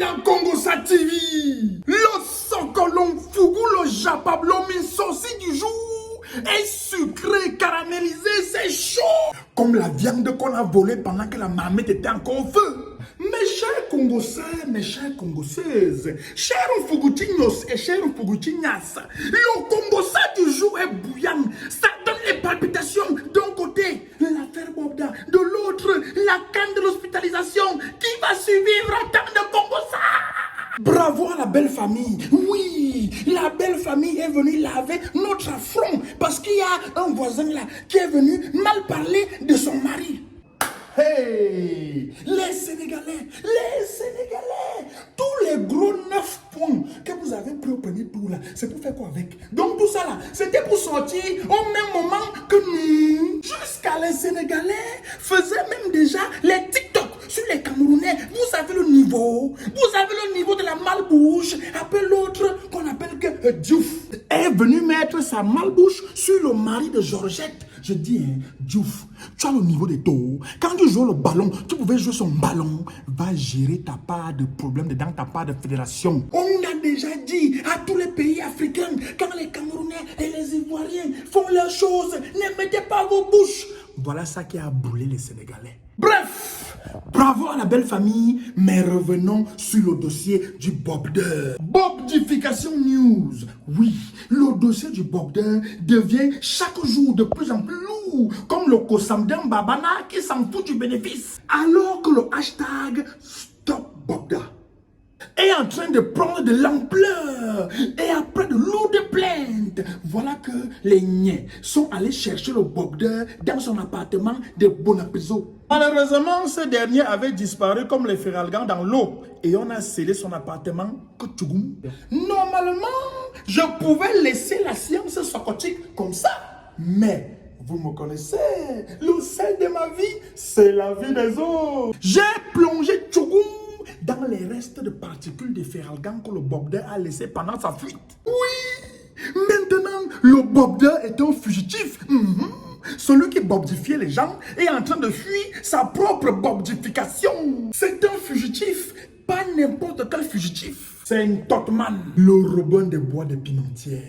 la Congosa TV, le Sokolon Fougou, le Japablo Minsosi du jour est sucré, caramélisé, c'est chaud. Comme la viande qu'on a volée pendant que la marmite était encore au feu. Mes chers Congosais, mes chères Congosaises, chers Fougoutignos et chers Fougoutignas, le Congosa du jour est bouillant. Ça donne les palpitations d'un côté, l'affaire Bobda, de l'autre, la canne de l'hospitalisation. Qui va survivre en temps de Congosa? Bravo à la belle famille. Oui, la belle famille est venue laver notre affront parce qu'il y a un voisin là qui est venu mal parler de son mari. Hey, les Sénégalais, tous les gros 9 points que vous avez pris au premier tour là, c'est pour faire quoi avec? Donc tout ça là, c'était pour sortir au même moment que nous. Jusqu'à les Sénégalais faisaient même déjà les TikTok sur les Camerounais. Vous avez le niveau, de la malbouche. Après l'autre qu'on appelle que Diouf est venu mettre sa malbouche sur le mari de Georgette. Je dis, hein, Diouf, tu as le niveau des taux. Quand tu joues le ballon, tu pouvais jouer son ballon. Va gérer ta part de problème dans ta part de fédération. On a déjà dit à tous les pays africains, quand les Camerounais et les Ivoiriens font leurs choses, ne mettez pas vos bouches. Voilà ça qui a brûlé les Sénégalais. Bref, bravo à la belle famille, mais revenons sur le dossier du Bobder. Bobdification News. Oui, le dossier du Bobder devient chaque jour de plus en plus lourd, comme le Kosamden Babana qui s'en fout du bénéfice. Alors que le hashtag Stop Bobder est en train de prendre de l'ampleur et après de lourdes plaintes, voilà que les niais sont allés chercher le Bobder dans son appartement de Bonapiso. Malheureusement, ce dernier avait disparu comme les Feralgans dans l'eau et on a scellé son appartement Kotougoum. Normalement, je pouvais laisser la science socotique comme ça, mais vous me connaissez, le sel de ma vie, c'est la vie des autres. J'ai plongé Tchougoum dans les restes de particules de Feralgan que le Bobder a laissé pendant sa fuite. Oui, maintenant, le Bobder est un fugitif. Celui qui bobdifiait les gens est en train de fuir sa propre bobdification. C'est un fugitif, pas n'importe quel fugitif. C'est un Totman, le Robin des bois de Pimentière.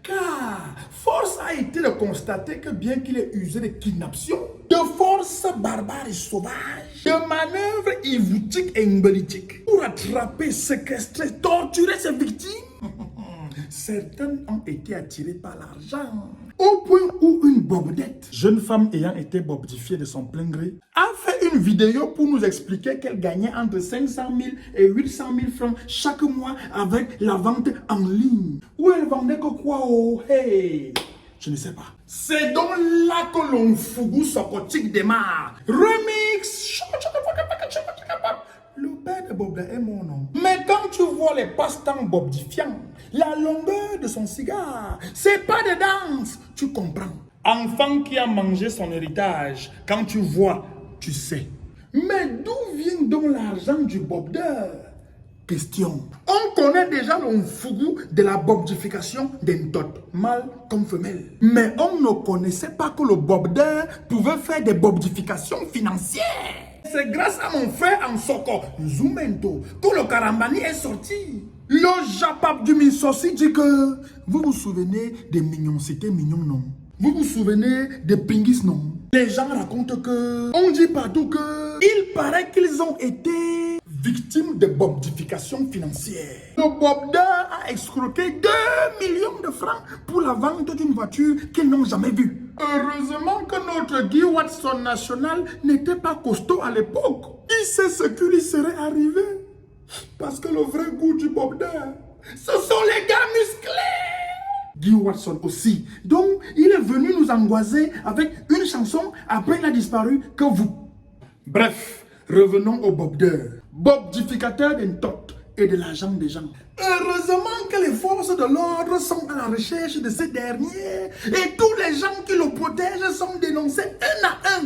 Car force a été de constater que bien qu'il ait usé de kidnapping, de forces barbares et sauvages, de manœuvres ivoutiques et embellitiques pour attraper, séquestrer, torturer ses victimes, certaines ont été attirées par l'argent. Au point où une bobdette, jeune femme ayant été bobdifiée de son plein gré, a fait une vidéo pour nous expliquer qu'elle gagnait entre 500 000 et 800 000 francs chaque mois avec la vente en ligne. Où elle vendait que quoi? Oh, hey, je ne sais pas. C'est donc là que l'on fougou socotique démarre. Remix. Le père de Bobda est mon nom. Mais quand tu vois les passe-temps bobdifiants, la longueur de son cigare, c'est pas de danse, tu comprends. Enfant qui a mangé son héritage, quand tu vois, tu sais. Mais d'où vient donc l'argent du Bobder? Question. On connaît déjà le fougou de la bobdification d'un tot, mâle comme femelle. Mais on ne connaissait pas que le Bobder pouvait faire des bobdifications financières. C'est grâce à mon frère en Soko, Zoumento, que le Karambani est sorti. Le Japap du Minsosi dit que vous vous souvenez des mignons, c'était mignon, non? Vous vous souvenez des pingis, non? Les gens racontent que, on dit partout que, il paraît qu'ils ont été victimes de bobdification financière. Le Bobder a escroqué 2 millions de francs pour la vente d'une voiture qu'ils n'ont jamais vue. Heureusement que notre Guy Watson national n'était pas costaud à l'époque. Qui sait ce qui lui serait arrivé? Parce que le vrai goût du Bobder, ce sont les gars musclés. Guy Watson aussi. Donc, il est venu nous angoisser avec une chanson. Après, il a disparu que vous. Bref, revenons au Bobder. Bobdificateur d'un tot et de l'argent des gens. Heureusement que les forces de l'ordre sont à la recherche de ces derniers et tous les gens qui le protègent sont dénoncés un à un.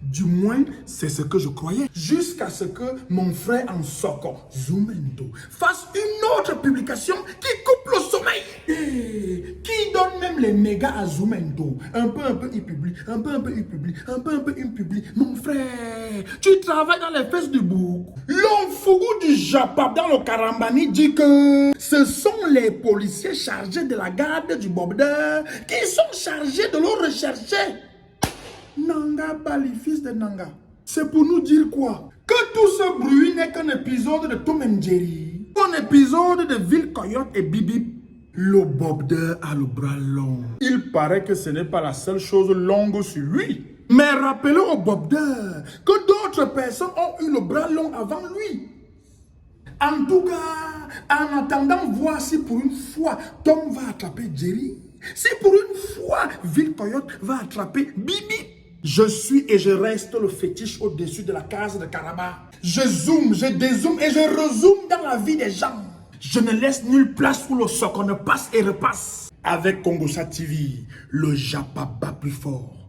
Du moins, c'est C'est ce que je croyais. Jusqu'à ce que mon frère en Soko, Zoumendo, fasse une autre publication qui coupe le sommeil. Et qui donne même les mégas à Zoumendo. Un peu, il publie. Un peu, il publie. Un peu, il publie. Mon frère, tu travailles dans les fesses du bouc. L'homme fougou du Japap dans le Karambani dit que ce sont les policiers chargés de la garde du Bobder qui sont chargés de le rechercher. Nanga Bali, fils de Nanga. C'est pour nous dire quoi? Que tout ce bruit n'est qu'un épisode de Tom and Jerry. Un épisode de Ville Coyote et Bibi. Le Bobder a le bras long. Il paraît que ce n'est pas la seule chose longue sur lui. Mais rappelez au Bobder que d'autres personnes ont eu le bras long avant lui. En tout cas, en attendant voir si pour une fois Tom va attraper Jerry, si pour une fois Ville Coyote va attraper Bibi, je suis et je reste le fétiche au-dessus de la case de Karaba. Je zoome, je dézoome et je rezoome dans la vie des gens. Je ne laisse nulle place où le Soko ne passe et repasse. Avec Congosa TV, le Japap bat plus fort.